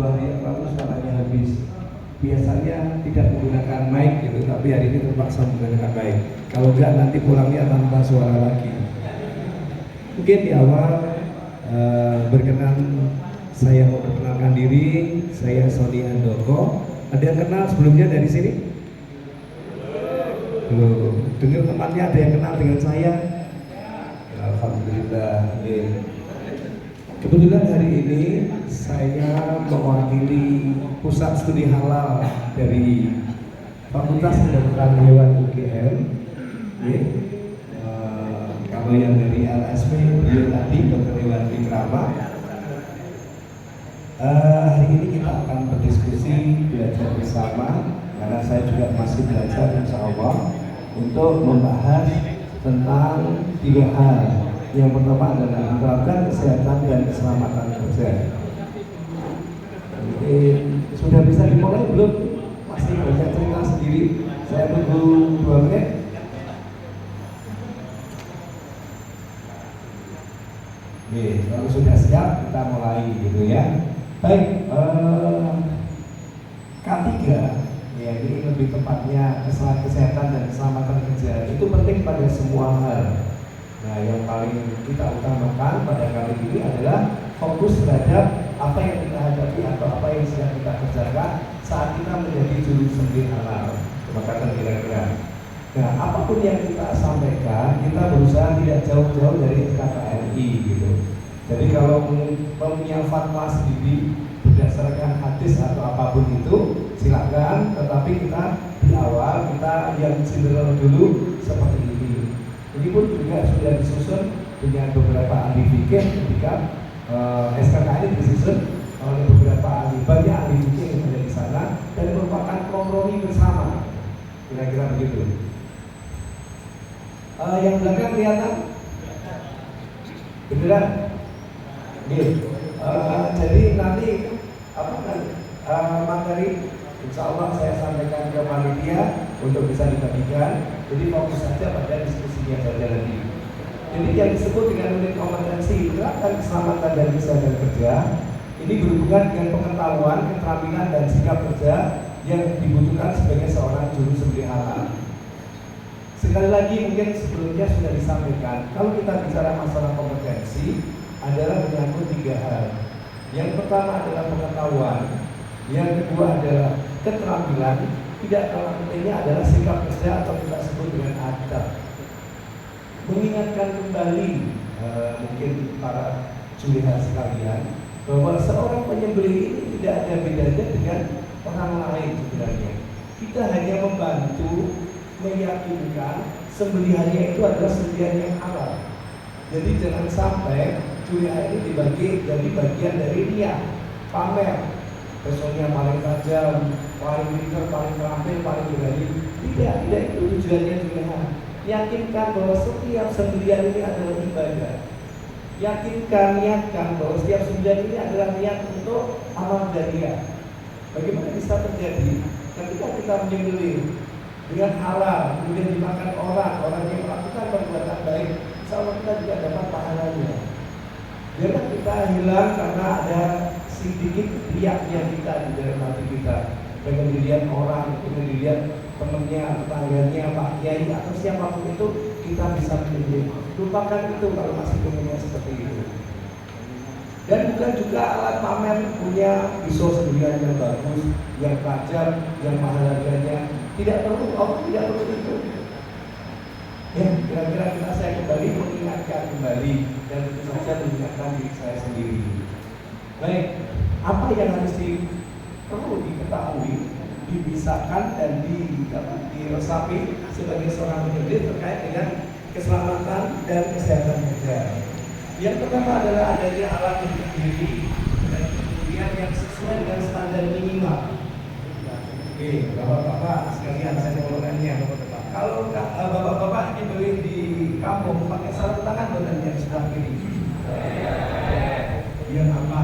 2 hari yang lalu suaranya habis. Biasanya tidak menggunakan mic gitu, tapi hari ini terpaksa menggunakan mic. Kalau enggak nanti pulangnya tanpa suara lagi. Mungkin di awal berkenan saya mau perkenalkan diri, saya Sony Handoko. Ada yang kenal sebelumnya dari sini? Belum. Dengar temannya ada yang kenal dengan saya? Alhamdulillah. Kebetulan hari ini saya mewakili pusat studi halal dari Fakultas Kedokteran Hewan UGM. Kalau yang dari LSP beliau tadi Dr. Hewan Wikrama. Hari ini kita akan berdiskusi, belajar bersama, karena saya juga masih belajar insya Allah untuk membahas tentang 3 hal. Yang pertama adalah menerapkan kesehatan dan keselamatan kerja. Mungkin sudah bisa dimulai belum? Masih banyak cerita sendiri. Saya tunggu 2 menit. Oke, kalau sudah siap kita mulai gitu ya. Baik, K3 ya, ini lebih tepatnya kesehatan dan keselamatan kerja itu penting pada semua hal. Nah, yang paling kita utamakan pada kali ini adalah fokus terhadap apa yang kita hadapi atau apa yang sedang kita kerjakan saat kita menjadi juru sembelih halal. Maka kira-kira. Nah, apapun yang kita sampaikan, kita berusaha tidak jauh-jauh dari KKRI gitu. Jadi kalau punya fatwa sendiri berdasarkan hadis atau apapun itu, silakan. Tetapi kita di awal kita yang general dulu seperti ini. Ini pun juga sudah disusun dengan beberapa ahli fikih ketika SKKN disusun oleh beberapa ahli, banyak ahli fikih yang ada di sana dan merupakan kompromi bersama. Kira-kira begitu. Yang belakang kelihatan? Beneran? Jadi nanti materi insya Allah saya sampaikan ke panitia untuk bisa dibagikan. Jadi fokus saja pada diskusinya saja nanti. Jadi yang disebut dengan unit kompetensi menerapkan keselamatan dan kesehatan kerja ini berhubungan dengan pengetahuan, keterampilan dan sikap kerja yang dibutuhkan sebagai seorang juru sembelih halal. Sekali lagi mungkin sebelumnya sudah disampaikan, kalau kita bicara masalah kompetensi adalah menyangkut 3 hal. Yang pertama adalah pengetahuan, yang kedua adalah keterampilan, tidak kalah pentingnya adalah sikap kerja atau kita sebut dengan adab. Mengingatkan kembali mungkin para juliha sekalian bahwa seorang penyembelih ini tidak ada bedanya dengan orang lain sebenarnya. Kita hanya membantu meyakinkan sembelihannya itu adalah sembelihan yang halal. Jadi jangan sampai juliha ini dibagi jadi bagian dari riya, pamer. Besoknya paling tajam, paling pintar, paling terampil, paling berani. Tidak itu tujuannya juliha. Yakinkan bahwa setiap sembelihan ini adalah ibadah. Niatkan bahwa setiap sembelihan ini adalah niat untuk amal jariah. Bagaimana bisa terjadi ketika kita menyembelih dengan halal, kemudian dimakan orang yang melakukan perbuatan baik, insya Allah kita juga dapat pahalanya. Jangan kita hilang karena ada sedikit riaknya kita di dalam hati kita. Dengan dilihat orang, dengan dilihat temannya, tetangganya, Pak Kiai atau siapapun itu, kita bisa menjadi lupakan itu kalau masih pengennya seperti itu. Dan bukan juga alat pamer punya pisau sendirian yang bagus, yang tajam, yang mahal harganya. Tidak perlu, Allah tidak perlu itu. Ya, kira-kira saya kembali mengingatkan kembali dan tentu saja mengingatkan diri saya sendiri. Baik, apa yang harus perlu diketahui, dibisarkan dan diresapi sebagai seorang penyembelih terkait dengan keselamatan dan kesehatan kerja. Yang pertama adalah adanya alat untuk diri dan kemudian yang sesuai dengan standar minimal. Oke, bapak-bapak sekalian saya mau tanya, kalau bapak-bapak ini beli di kampung pakai sarung tangan bukan yang sebelah kiri? Yang apa?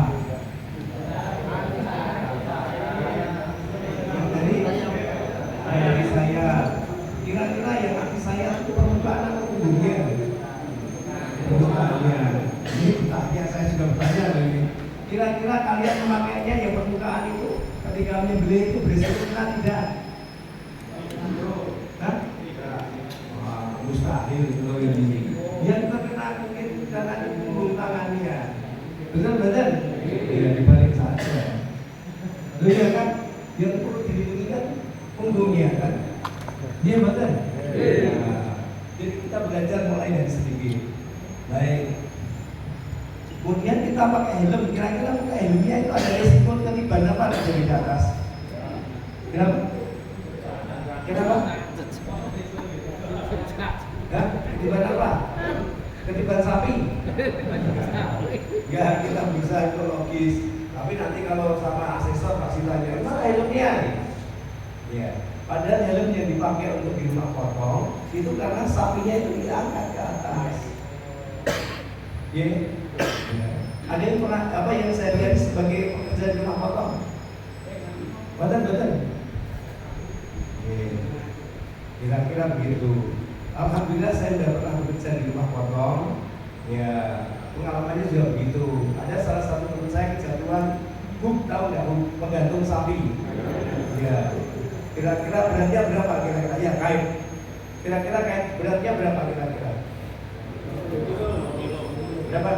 Dari saya, kira-kira yang kaki saya itu permukaan atau punggungnya? Permukaannya. Ini tanya saya sudah bertanya ini. Kira-kira kalian memakainya yang permukaan ketika menyembelih itu berisiko kena tidak? Hah? Mustahil itu ini. Yang terkena mungkin karena di punggung tangannya. Benar-benar? Ya dibalik saja. Loh ya kan? Yang perlu dilindungi kan punggungnya kan? Iya betul? Iya. Jadi kita belajar mulai dari sedikit. Baik. Kemudian kita pakai helm. Kira-kira pakai helmnya itu ada resiko ketiban apa dari di atas? Kenapa? Kenapa? Ya, ketiban apa? Ketiban sapi? Ya, kita bisa itu logis. Tapi nanti kalau sama asesor pasti tanya, mana helmnya? Ya, padahal helm yang dipakai untuk di rumah potong itu karena sapinya itu diangkat ke atas. Ya, ada yang pernah apa yang saya lihat sebagai pekerja di rumah potong? Betul. Kira-kira begitu. Alhamdulillah saya sudah pernah bekerja di rumah potong. Ya, pengalamannya juga begitu. Ada salah satu teman saya kejatuhan hook, tahu nggak hook penggantung sapi? Ya, kira-kira beratnya berapa? Kira-kira ya kait. Kira-kira kait beratnya berapa kira-kira? Berapa?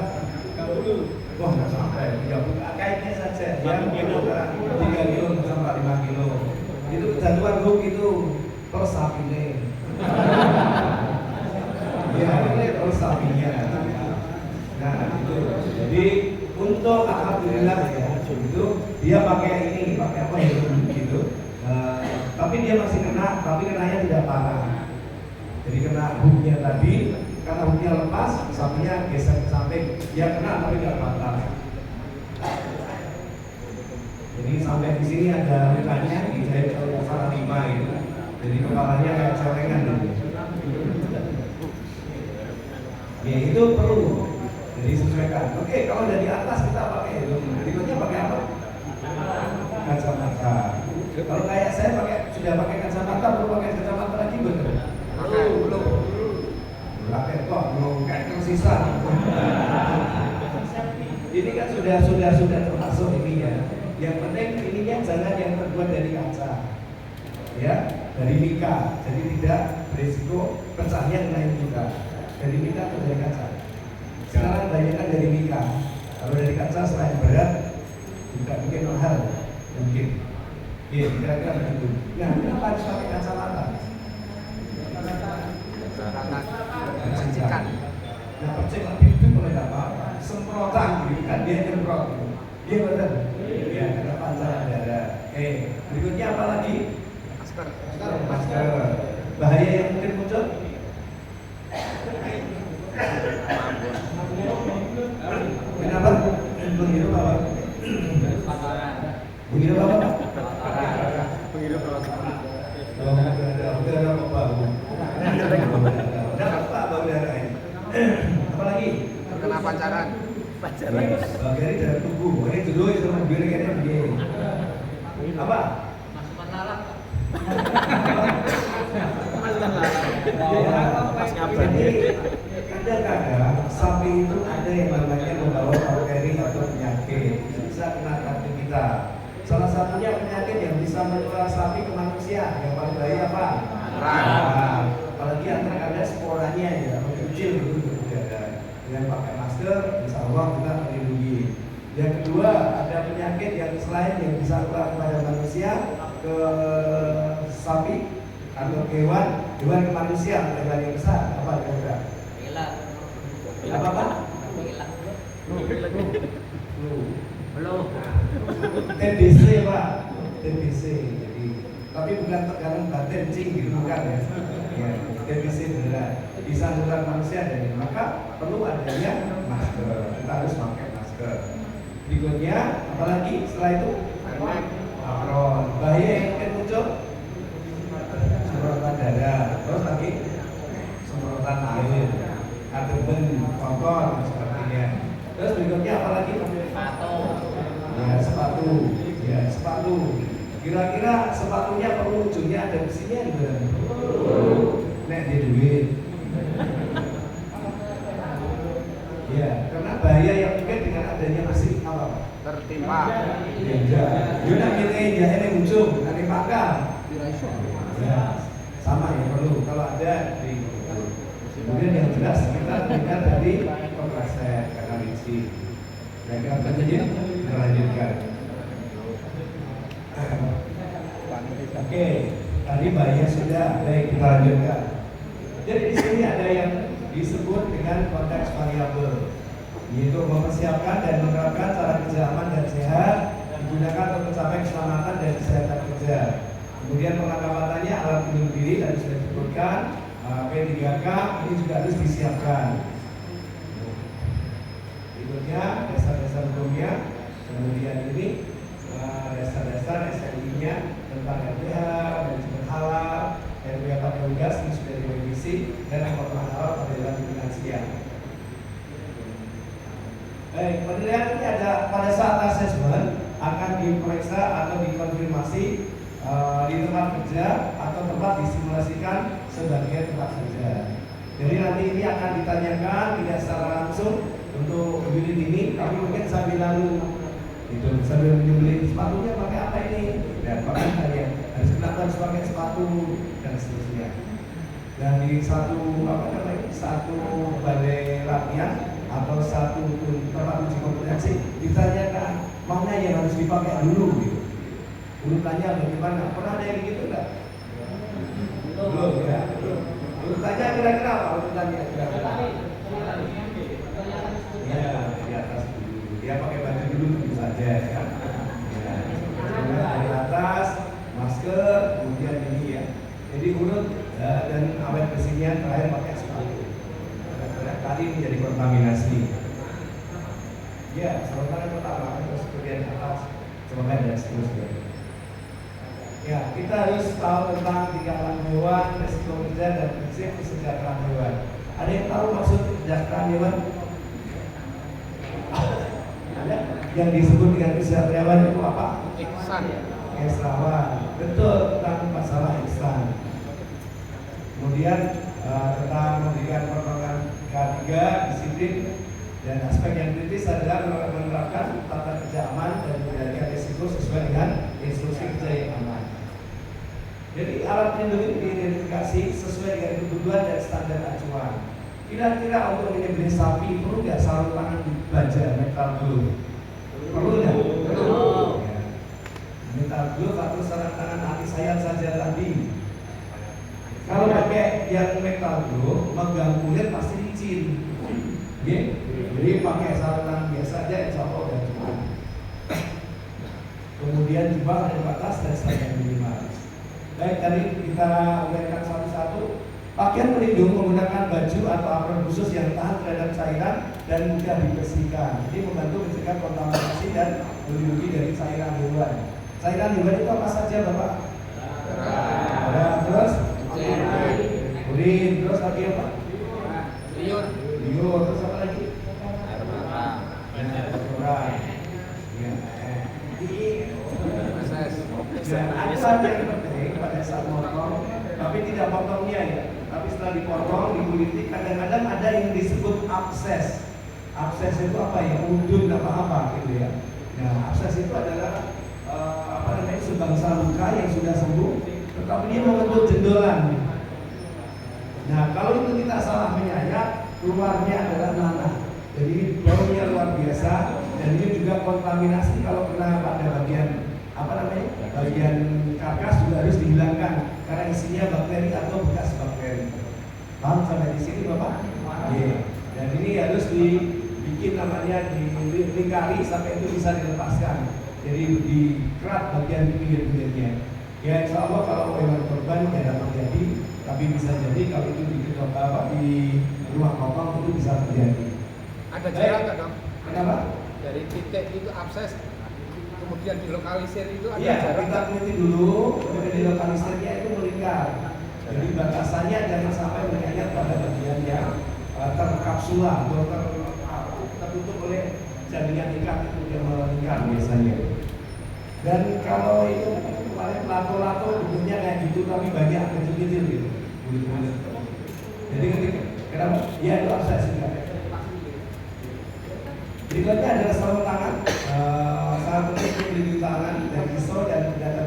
Wah nggak sampai. Ya kaitnya saja. Yang kilo 3 kilo sampai 5 kilo. Itu kejatuhan hook itu per sapinya. Ya ini per sapinya. Nah itu. Jadi untuk alhamdulillah ya itu dia pakai ini, pakai apa ya gitu. Tapi dia masih kena, tapi kenanya tidak parah. Jadi kena hooknya tadi, karena hooknya lepas, sapinya geser ke samping. Dia kena tapi tidak patah. Jadi sampai di sini ada lukanya dijahit oleh salah 5 itu. Jadi kepalanya kayak celengan gitu. Ya itu perlu. Jadi sesuaikan. Oke, kalau dari atas kita pakai helm. Berikutnya pakai apa? Kacamata. Kalau kayak saya sudah pakai kacamata, perlu pakai kacamata lagi betul? Belum. Pakai kok, belum kayak tersisa. Ini kan sudah termasuk ini ya. Yang penting ininya jangan yang terbuat dari kaca, ya, dari mika. Jadi tidak berisiko pecahnya kena kita. Dari mika atau dari kaca? Sekarang banyakkan dari mika. Kalau dari kaca selain berat, juga mungkin mahal, mungkin. Iya, kira-kira begitu. Nah, kenapa harus pakai kacamata? Percikan. Nah, percikan itu boleh apa? Semprotan, gitu kan dia nyemprot. Iya betul. Iya, karena pancaran darah. Oke, berikutnya apa lagi? Masker. Bahaya yang mungkin muncul? Kenapa? Menghirup apa? Menghirup apa? Menghirup apa? Udara apa bau? Udara apa bau darah ini? Apa lagi? Terkena pancaran. Bagian dari tubuh. Ini dulu itu mobil kayaknya begini. Apa? Masukan lalat. Jadi kadang-kadang sapi itu ada yang namanya membawa bakteri atau penyakit, bisa kena kaki kita. Salah satunya penyakit yang bisa menular sapi ke manusia yang paling bahaya apa? Nah, apalagi antara ada sporanya ya, kecil itu berudara. Dengan pakai masker, insya Allah kita melindungi. Yang kedua ada penyakit yang selain yang bisa keluar kepada manusia ke sapi atau hewan ke manusia, hewan yang besar apa kira-kira? Apa Pak? Belum. TBC Pak, TBC. Jadi, tapi bukan tekanan batin cing gitu bukan ya. Ya, TBC beneran bisa menular manusia dan maka perlu adanya masker. Kita harus pakai masker. Berikutnya, apalagi setelah itu? Apron. Bahaya yang mungkin muncul? Semprotan darah. Terus lagi semprotan air. Adeben, kotor, sepertinya. Terus berikutnya apa lagi? Sepatu. Kira-kira sepatunya perlu ujungnya ada besinya juga. Nek di duit. Ya, karena bahaya yang mungkin dengan adanya besi apa? Tertimpa. Ya, yuna kita biasanya yang ujung, ada pangkal. Ya, sama ya perlu. Kalau ada di kemudian yang jelas kita dengar dari kompreser karena rinci. Dan kita lanjutkan. Oke, tadi bahaya sudah. Baik, kita lanjutkan. Jadi di sini ada yang disebut dengan konteks variabel, yaitu mempersiapkan dan menerapkan cara kerja aman dan sehat digunakan untuk mencapai keselamatan dan kesehatan kerja. Kemudian pengangkatannya alat pelindung diri dan sudah disebutkan P3K ini juga harus disiapkan. Berikutnya dasar-dasar hukumnya, kemudian ini dasar-dasar SLI-nya tentang LPH, manajemen halal, LPH pada unggas ini sudah direvisi dan laporan halal pada dalam finansial. Baik, penilaian ini ada pada saat asesmen akan diperiksa atau dikonfirmasi di tempat kerja atau tempat disimulasikan sebagai tempat kerja. Jadi nanti ini akan ditanyakan tidak secara langsung untuk unit ini, tapi mungkin sambil lalu itu sambil menyembelih sepatunya pakai apa ini dan pakai tanya harus kenapa harus pakai sepatu dan seterusnya. Dan di satu satu balai latihan atau satu tempat uji kompetensi ditanyakan mana yang harus dipakai dulu gitu. Urutannya bagaimana? Pernah ada yang gitu enggak? Belum ya. Urutannya kira-kira apa urutannya? Ya, di atas dulu. Dia pakai baju dulu tentu saja ya. Kemudian dari atas masker, kemudian ini ya. Jadi urut dan awet bersihnya terakhir pakai sepatu. Tadi menjadi kontaminasi. Ya, sarung pertama terus kemudian atas, coba dan seterusnya. Ya, kita harus tahu tentang tindakan hewan, resiko kerja dan prinsip kesejahteraan hewan. Ada yang tahu maksud kesejahteraan hewan? Ada yang disebut dengan kesejahteraan hewan itu apa? Ihsan. Ihsan. Betul, tentang masalah ihsan. Kemudian tentang memberikan pertolongan K3, disiplin dan aspek yang kritis adalah menerapkan tata kerja aman dan mengendalikan risiko sesuai dengan instruksi kerja yang aman. Jadi alat pelindung ini diidentifikasi sesuai dengan kebutuhan dan standar acuan. Kira-kira untuk menyembelih sapi perlu nggak sarung tangan baja metal glove? Perlu nggak? Perlu. Ya. Metal glove atau sarung tangan anti sayat saja tadi. Kalau pakai yang metal glove, mengganggu kulit pasti licin. Jadi pakai sarung tangan biasa aja, insya Allah udah cukup. Kemudian juga ada batas dan standar minimal. Baik, tadi kita uraikan satu-satu. Pakaian pelindung menggunakan baju atau apron khusus yang tahan terhadap cairan dan mudah dibersihkan. Ini membantu mencegah kontaminasi dan melindungi dari cairan hewan. Cairan hewan itu apa saja, Bapak? Terus urin, terus lagi apa? Liur, terus apa lagi? air mata, Kotoran. Ya. proses. Ada satu yang penting pada saat motong, tapi tidak potongnya ya. Tapi setelah dipotong, dikuliti, kadang-kadang ada yang disebut abses. Abses itu apa ya? Udun apa gitu ya. Nah, abses itu adalah sebangsa luka yang sudah sembuh, tetapi dia membentuk jendolan. Nah, kalau itu kita salah menyayat, keluarnya adalah nanah. Jadi baunya luar biasa dan ini juga kontaminasi kalau kena pada bagian bagian karkas juga harus dihilangkan karena isinya bakteri atau bekas bakteri. Paham sampai di sini Bapak? Iya. Dan ini harus dibikin namanya dilingkari sampai itu bisa dilepaskan. Jadi dikerat bagian pinggir-pinggirnya. Ya insya Allah kalau hewan korban tidak terjadi, tapi bisa jadi kalau itu di rumah potong itu bisa terjadi. Ada jarak nggak dong? Kenapa? Dari titik itu abses, kemudian dilokalisir itu ada Iya, jarak. kita teliti dulu, kemudian dilokalisirnya itu melingkar. Jadi batasannya jangan sampai menyayat pada bagian yang terkapsula atau tertutup oleh jaringan ikat itu yang melingkar biasanya. Dan kalau itu kemarin lato-lato bentuknya kayak gitu tapi banyak kecil-kecil gitu. Jadi kenapa? Ya itu abses juga. Berikutnya adalah sarung tangan. Sangat penting melindungi tangan dari pisau dan data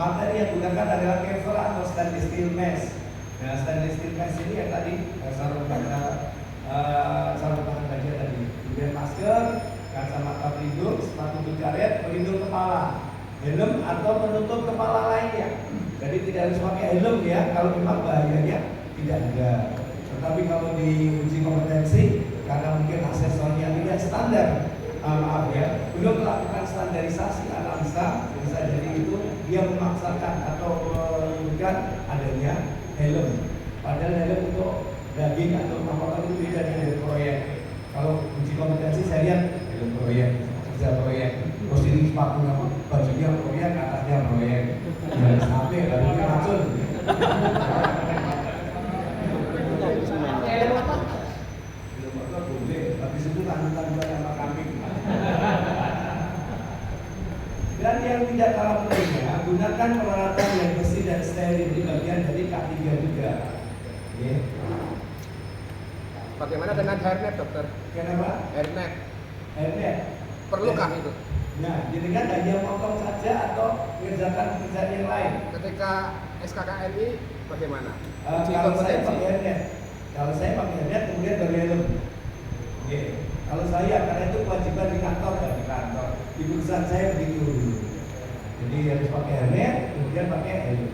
Materi yang digunakan adalah cover atau stainless steel mesh. Nah, stainless steel mesh ini yang tadi sarung tangan baja tadi. Kemudian masker, kacamata pelindung, sepatu berkaret, pelindung kepala, helm atau penutup kepala lainnya. Jadi tidak harus pakai helm ya, kalau memang bahayanya tidak ada. Tetapi kalau diuji kompetensi, karena mungkin aksesorinya tidak standar, maaf ya, belum melakukan standarisasi analisa, bisa jadi itu dia memaksakan atau menunjukkan adanya helm. Padahal helm untuk daging atau apa itu beda dengan proyek. Kalau uji kompetensi saya lihat helm proyek, kerja proyek, terus ini sepatu bajunya proyek, atasnya proyek, ya sampai lalu dia racun. Habis itu tanda-tanda sama kambing. Dan yang tidak kalah pentingnya, gunakan peralatan yang bersih dan steril di bagian dari K3 juga. Yeah. Bagaimana dengan hairnet, dokter? Kenapa? Hairnet. Hairnet. Perlukah itu? Nah, jadi kan hanya potong saja atau mengerjakan pekerjaan yang lain. Ketika SKKNI bagaimana? Kalau saya pakai hairnet, kemudian baru helm. Okay. Kalau saya, karena itu kewajiban di kantor, di perusahaan saya begitu. Jadi harus pakai hairnet, kemudian pakai helm.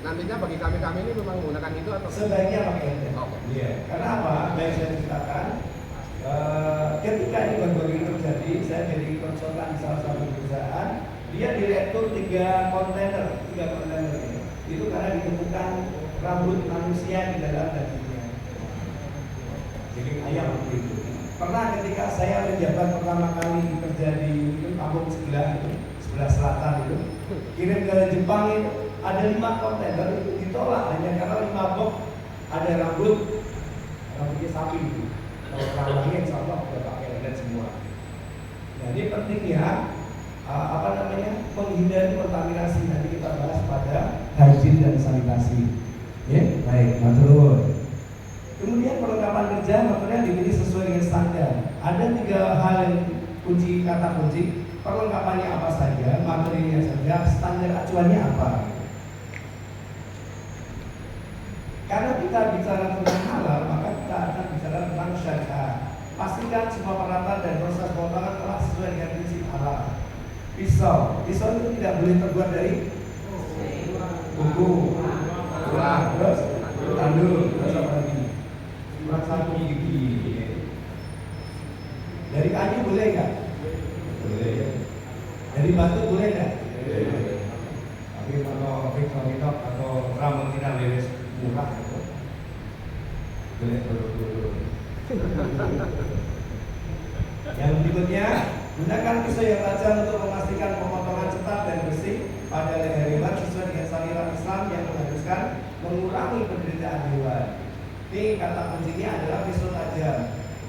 Nantinya bagi kami ini memang menggunakan itu atau? Sebaiknya pakai hairnet. Iya. Karena apa? Baik saya ceritakan. Ketika ini baru terjadi, saya jadi konsultan di salah satu perusahaan. Dia direktur 3 kontainer ini. Itu karena ditemukan rambut manusia di dalam dagingnya. Jadi ayam begitu. Pernah ketika saya menjabat pertama kali kerja di kampung sebelah itu, sebelah selatan itu, kirim ke Jepang itu ada 5 kontainer itu ditolak hanya karena 5 box ada rambutnya sapi itu. Kalau rambutnya insya Allah sudah pakai dan semua. Nah, ini pentingnya menghindari kontaminasi. Nanti kita bahas pada hygiene dan sanitasi. Ya, baik, matur. Kemudian perlengkapan kerja material dipilih sesuai dengan standar. Ada 3 hal yang kata kunci. Perlengkapannya apa saja, materinya saja, standar acuannya apa. Karena kita bicara tentang halal, maka kita akan bicara tentang syariat. Pastikan semua peralatan dan proses pemotongan telah sesuai dengan prinsip halal. Pisau itu tidak boleh terbuat dari buku, terus tandur, terus apa lagi? Cuma 1 gigi. Dari kayu boleh nggak? Boleh. Dari batu boleh nggak? Boleh. Tapi kalau Victor atau ramen kita leles murah itu boleh dulu. Yang berikutnya, gunakan pisau yang tajam untuk memastikan pemotongan cepat dan bersih pada leher hewan sesuai dengan syariat Islam yang mengharuskan mengurangi penderitaan hewan. Ini kata kuncinya adalah pisau tajam.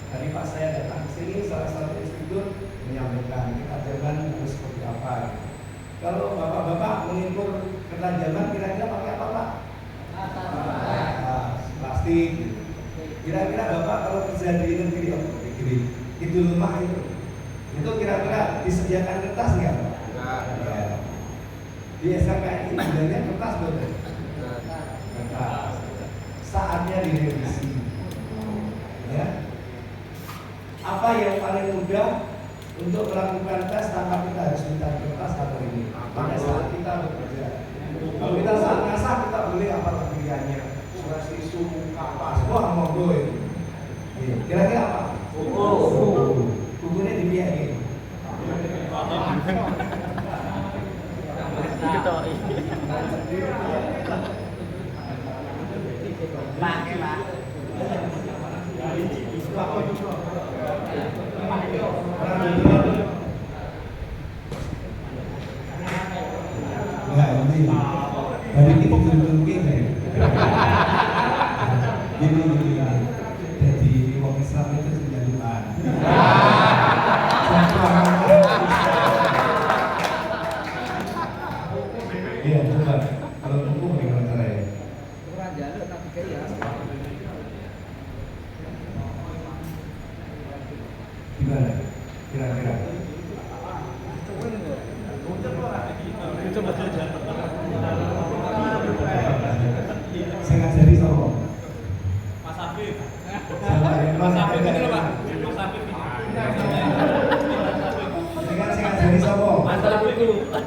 Tadi pas saya datang ke sini, salah satu instruktur menyampaikan ketajaman harus seperti apa. Kalau bapak-bapak mengukur ketajaman, kira-kira pakai apa, Pak? Plastik. Kira-kira bapak kalau kerja di negeri itu rumah itu kira-kira disediakan kertas nggak? Ya. Di SKKN ini sebenarnya kertas betul. Kertas. Saatnya direvisi. Ya. Apa yang paling mudah untuk melakukan tes tanpa kita harus minta kertas atau ini? Pada saat kita bekerja. Kalau kita saat ngasah kita boleh apa pilihannya? Surat tisu, kapas, wah monggo itu. Kira-kira apa? Bukunya dibiayain. Nah, ini hari ini betul-betul gini. Gini. Jadi orang Islam itu punya Tuhan. Iya, coba kalau hukum gimana caranya? Gimana? Kira-kira?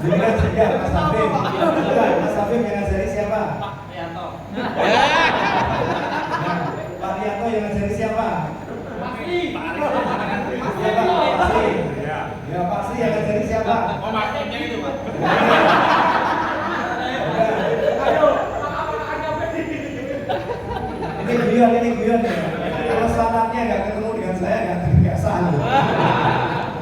Jadi kan ya Mas Hafif. Bukan, Mas Hafif yang ngajari siapa? Pak Rianto. Nah, Pak Rianto yang ngajari siapa? Pasti. Siapa? Pak Sri. Ya Pak Sri yang ngajari siapa? Oh, makanya itu, Pak. Ini guyon ya. Kalau sanatnya nggak ketemu dengan saya nggak sah.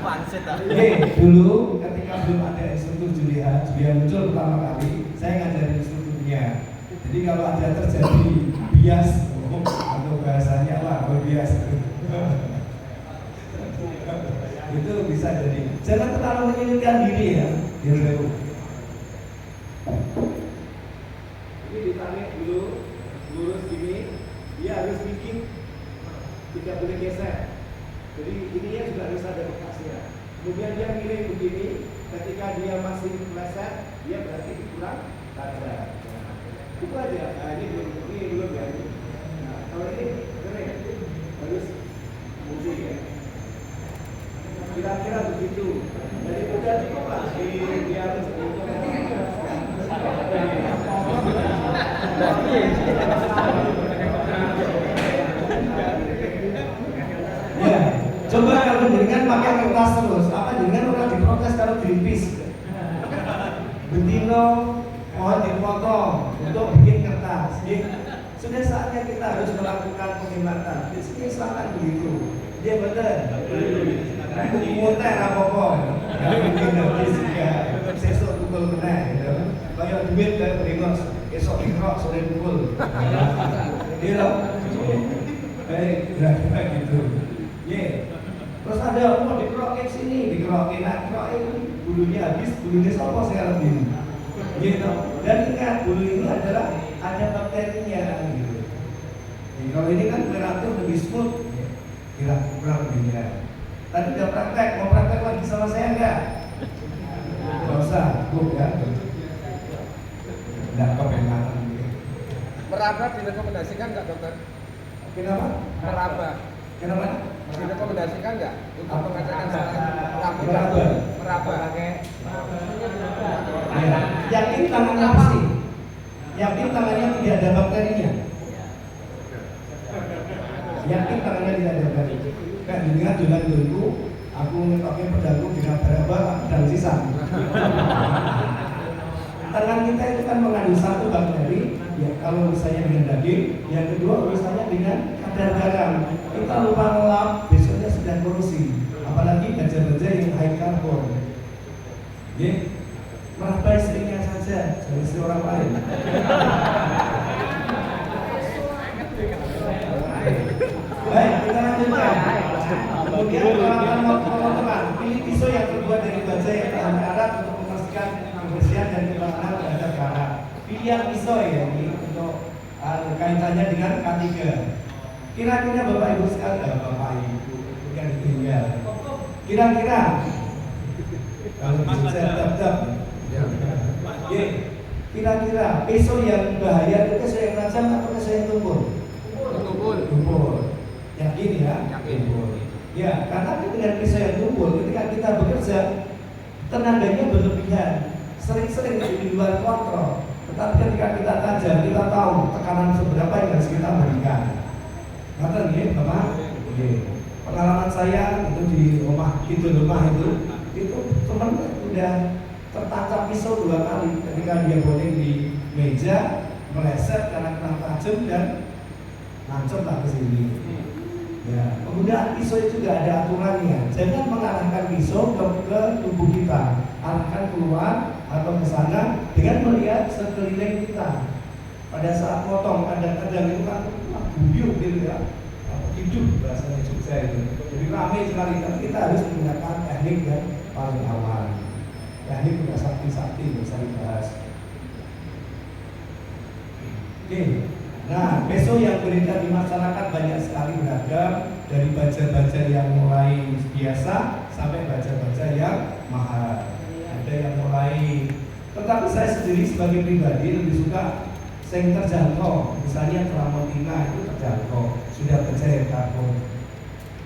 Panset ah. Oke, dulu ketika belum ada instruktur Julia muncul pertama kali, saya ngajarin instrukturnya. Jadi kalau ada terjadi bias atau bahasanya apa, bias itu bisa jadi. Jangan terlalu menyulitkan diri ya. Ini ditarik dulu, lurus gini, dia harus bikin, tidak boleh geser. Jadi ininya juga harus ada bekasnya. Kemudian dia miring begini, ketika dia masih meleset, dia berarti kurang tajam. Itu aja. Nah, ini belum ya. Nah, kalau ini keren, harus muncul ya. Kira-kira begitu. Jadi udah cukup lah. Dia harus ya, coba kalau jenengan pakai kertas terus, apa jenengan orang diprotes kalau Greenpeace? Betino mohon dipotong untuk bikin kertas. Sudah saatnya kita harus melakukan penghematan. Di sini selatan begitu. Dia betul. Muter apa-apa. Ya mungkin habis ya. Sesuk pukul kena. Kayak duit dari Pringos. Esok dikrok sore pukul. Dia loh. Kira-kira gitu. Terus ada mau dikerokin sini, dikerokin, bulunya habis, bulunya siapa sekarang ini? Gitu. Dan ingat, bulu ini adalah ada bakterinya gitu. Jadi, kalau ini kan relatif lebih smooth, kurang lebih ya. Tadi udah praktek, mau praktek lagi sama saya enggak? Nggak usah, cukup ya. Enggak kepenatan. Meraba direkomendasikan nggak dokter? Kenapa? Meraba. Kenapa? Direkomendasikan nggak untuk mengadakan rambut Meraba. meraba? Ya. Yakin tangannya pasti. Yakin tangannya tidak ada bakterinya. Yakin tangannya tidak ada bakteri. Kan dengan jalan dulu, aku pakai pedangku dengan berapa dan sisa. Tangan kita itu kan mengandung satu bakteri, ya kalau misalnya dengan daging, yang kedua misalnya dengan kadar garam. Kita lupa ngelap, besoknya sudah korosi. Apalagi baja-baja yang high carbon. Ya, meraba istrinya saja, jangan istri orang lain. Baik, kita lanjutkan. Kemudian teman-teman, pilih pisau yang terbuat dari baja yang tahan karat untuk memastikan kebersihan dan ketahanan terhadap karat. Pilihan pisau ya ini untuk kaitannya dengan K3. Kira-kira Bapak Ibu sekalian, Bapak Ibu yang tinggal. Kira-kira kalau bisa tetap. Kira-kira pisau yang bahaya itu pisau yang tajam atau pisau yang tumpul? Tumpul. Yakin ya? Yakin. Ya, karena dengan pisau yang tumpul, ketika kita bekerja, tenaganya berlebihan, sering-sering di luar kontrol. Tetapi ketika kita tajam, kita tahu tekanan seberapa yang harus kita berikan. Ngerti ya, Bapak? Pengalaman saya itu di rumah itu teman udah tertancap pisau 2 kali ketika dia boling di meja, meleset karena kena tajam dan nancep lah ke sini. Ya, penggunaan pisau itu juga ada aturannya. Jangan mengarahkan pisau ke tubuh kita, arahkan keluar atau ke sana dengan melihat sekeliling kita. Pada saat potong kadang-kadang itu kan guyup gitu ya, hidup bahasanya Jogja itu. Jadi ramai sekali, tapi kita harus menggunakan teknik yang paling aman. Teknik udah sakti-sakti bisa dibahas. Oke. Nah, besok yang beredar di masyarakat banyak sekali beragam, dari baja-baja yang mulai biasa sampai baja-baja yang mahal. Ada yang mulai, tetapi saya sendiri sebagai pribadi lebih suka yang terjangkau. Misalnya Tramontina itu terjangkau, sudah baja yang karbon.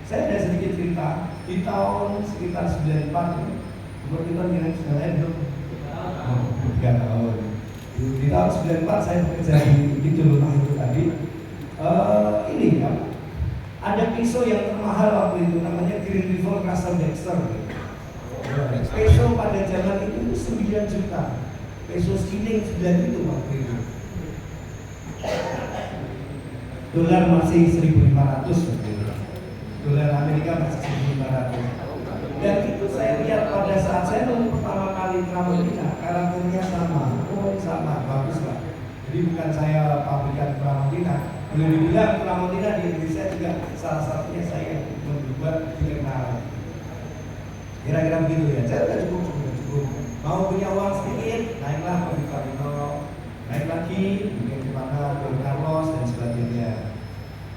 Saya ada sedikit cerita di tahun sekitar 94, umur kita nilai sudah belum Oh, 3 tahun. Di tahun 94 saya bekerja di rumah itu tadi. Ini kan ada pisau yang termahal waktu itu, namanya Green River Custom Dexter. Peso pada zaman itu 9 juta. Peso skining 9 itu waktu itu. Dolar masih 1.500 waktu itu. Dolar Amerika masih 1.500. Dan itu saya lihat pada saat saya nonton pertama kali Tramontina, karakternya sama. Oh sama, bagus lah. Jadi bukan saya pabrikan Tramontina. Boleh dibilang Tramontina di Indonesia juga salah satunya saya yang membuat dikenal. Kira-kira begitu ya. Saya udah cukup. Mau punya uang sedikit, naiklah ke Victorino, naik lagi, mungkin kemana, ke Carlos dan sebagainya.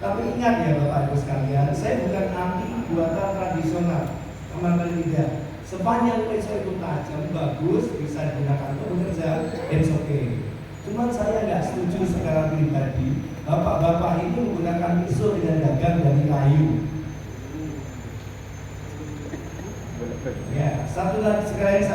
Tapi ingat ya Bapak Ibu sekalian, saya bukan anti buatan tradisional, kemana tidak. Sepanjang peso itu tajam, bagus, bisa digunakan untuk bekerja, it's okay. Cuman saya nggak setuju secara pribadi, bapak-bapak ini menggunakan pisau dengan gagang dari kayu. Ya, satu lagi sekali